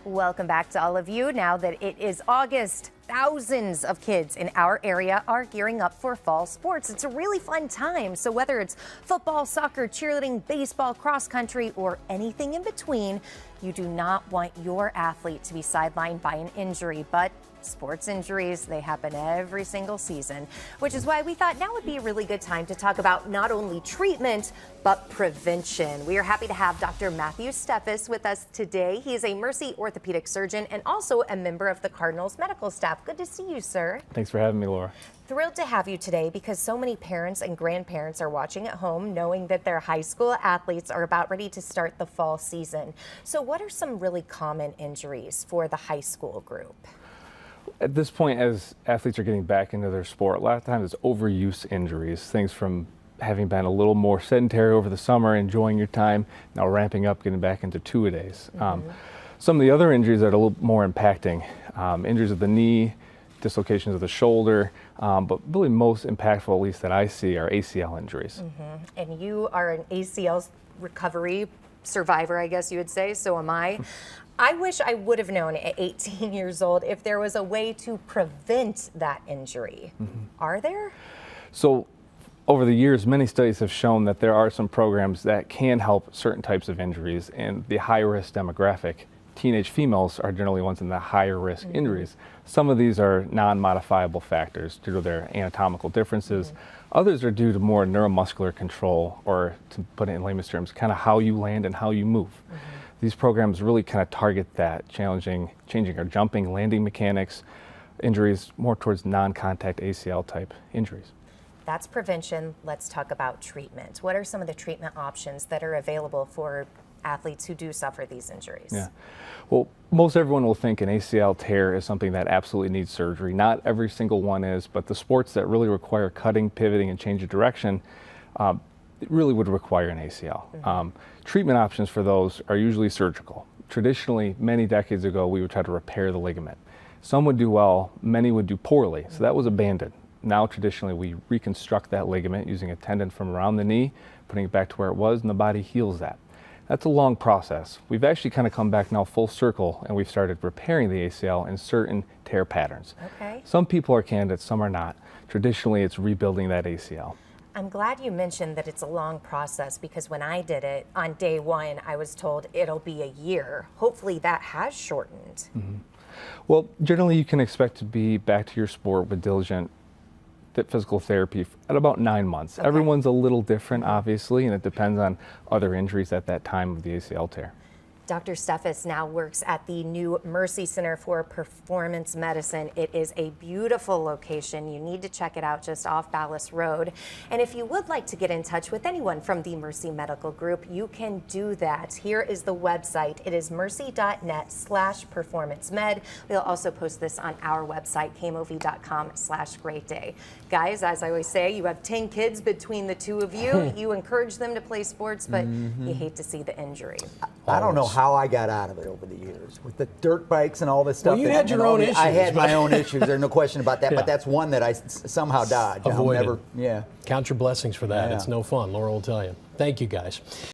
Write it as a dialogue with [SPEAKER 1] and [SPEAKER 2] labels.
[SPEAKER 1] Welcome back to all of you. Now that it is August, thousands of kids in our area are gearing up for fall sports. It's a really fun time. So whether it's football, soccer, cheerleading, baseball, cross country, or anything in between, you do not want your athlete to be sidelined by an injury. But sports injuries, they happen every single season, which is why we thought now would be a really good time to talk about not only treatment, but prevention. We are happy to have Dr. Matthew Steffes with us today. He is a Mercy orthopedic surgeon and also a member of the Cardinals medical staff. Good to see you, sir.
[SPEAKER 2] Thanks for having me, Laura.
[SPEAKER 1] Thrilled to have you today because so many parents and grandparents are watching at home knowing that their high school athletes are about ready to start the fall season. So what are some really common injuries for the high school group?
[SPEAKER 2] At this point, as athletes are getting back into their sport, a lot of times it's overuse injuries, things from having been a little more sedentary over the summer, enjoying your time, now ramping up, getting back into two-a-days. Some of the other injuries that are a little more impacting, injuries of the knee, dislocations of the shoulder, but really most impactful, at least that I see, are ACL injuries.
[SPEAKER 1] And you are an ACL recovery survivor, I guess you would say, so am I. I wish I would have known at 18 years old if there was a way to prevent that injury. Are there?
[SPEAKER 2] So over the years, many studies have shown that there are some programs that can help certain types of injuries, and the high-risk demographic, teenage females, are generally ones in the higher risk injuries. Some of these are non-modifiable factors due to their anatomical differences. Others are due to more neuromuscular control, or to put it in layman's terms, kind of how you land and how you move. These programs really kind of target that, changing our jumping, landing mechanics, injuries more towards non-contact ACL type injuries.
[SPEAKER 1] That's prevention. Let's talk about treatment. What are some of the treatment options that are available for athletes who do suffer these injuries?
[SPEAKER 2] Yeah. Well, most everyone will think an ACL tear is something that absolutely needs surgery. Not every single one is, but the sports that really require cutting, pivoting, and change of direction, it really would require an ACL. Treatment options for those are usually surgical. Traditionally, many decades ago, we would try to repair the ligament. Some would do well, many would do poorly, so that was abandoned. Now, traditionally, we reconstruct that ligament using a tendon from around the knee, putting it back to where it was, and the body heals that. That's a long process. We've actually kind of come back now full circle, and we've started repairing the ACL in certain tear patterns. Some people are candidates, some are not. Traditionally, it's rebuilding that ACL.
[SPEAKER 1] I'm glad you mentioned that it's a long process, because when I did it on day one, I was told it'll be a year. Hopefully that has shortened.
[SPEAKER 2] Well, generally you can expect to be back to your sport with diligent physical therapy at about 9 months. Everyone's a little different, obviously, and it depends on other injuries at that time of the ACL tear.
[SPEAKER 1] Dr. Steffes now works at the new Mercy Center for Performance Medicine. It is a beautiful location. You need to check it out just off Ballas Road. And if you would like to get in touch with anyone from the Mercy Medical Group, you can do that. Here is the website. It is mercy.net/performancemed. We'll also post this on our website, kmov.com/greatday. Guys, as I always say, you have 10 kids between the two of you. You encourage them to play sports, but you hate to see the injury.
[SPEAKER 3] I don't know how I got out of it over the years with the dirt bikes and all this stuff.
[SPEAKER 4] Well, you had your own issues.
[SPEAKER 3] I had my own issues. There's no question about that. But that's one that I somehow dodged.
[SPEAKER 4] Avoided.
[SPEAKER 3] I'll never,
[SPEAKER 4] Count your blessings for that.
[SPEAKER 3] Yeah.
[SPEAKER 4] It's no fun. Laura will tell you. Thank you, guys.